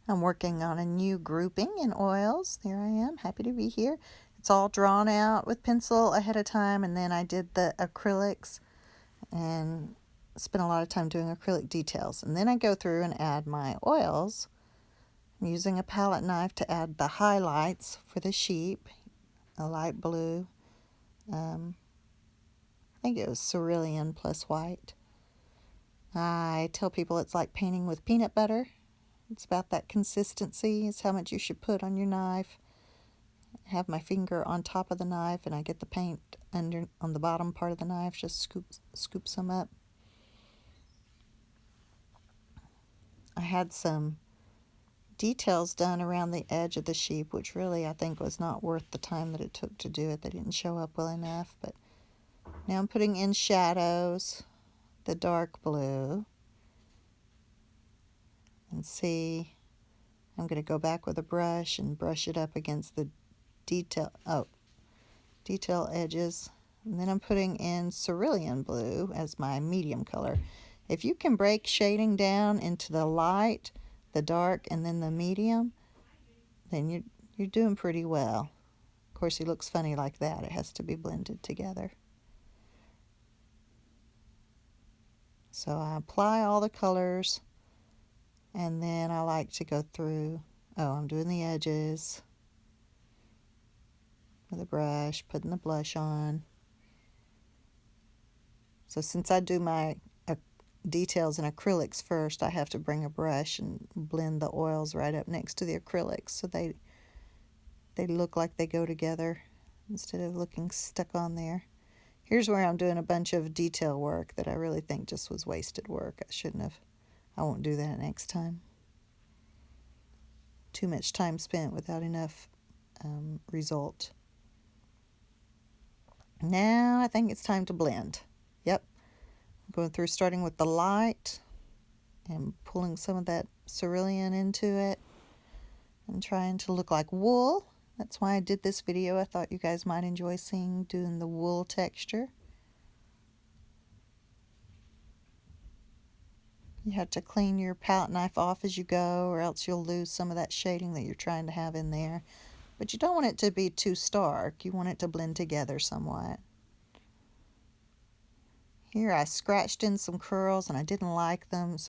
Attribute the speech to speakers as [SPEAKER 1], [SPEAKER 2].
[SPEAKER 1] I'm working on a new grouping in oils. There I am, happy to be here. It's all drawn out with pencil ahead of time, and then I did the acrylics and spent a lot of time doing acrylic details. And then I go through and add my oils. I'm using a palette knife to add the highlights for the sheep, a light blue. I think it was cerulean plus white. I tell people it's like painting with peanut butter. It's about that consistency. It's how much you should put on your knife. I have my finger on top of the knife, and I get the paint under on the bottom part of the knife. Just scoop some up. I had some details done around the edge of the sheep, which really I think was not worth the time that it took to do it. They didn't show up well enough. But now I'm putting in shadows, the dark blue, and see. I'm going to go back with a brush and brush it up against the detail edges. And then I'm putting in cerulean blue as my medium color. If you can break shading down into the light, the dark, and then the medium, then you're doing pretty well. Of course, he looks funny like that. It has to be blended together. So I apply all the colors, and then I like to go through, I'm doing the edges with a brush, putting the blush on. So since I do my details in acrylics first, I have to bring a brush and blend the oils right up next to the acrylics so they look like they go together instead of looking stuck on there. Here's where I'm doing a bunch of detail work that I really think just was wasted work. I won't do that next time. Too much time spent without enough result. Now I think it's time to blend. Yep. I'm going through starting with the light and pulling some of that cerulean into it and trying to look like wool. That's why I did this video. I thought you guys might enjoy doing the wool texture. You have to clean your palette knife off as you go, or else you'll lose some of that shading that you're trying to have in there. But you don't want it to be too stark. You want it to blend together somewhat. Here I scratched in some curls and I didn't like them, so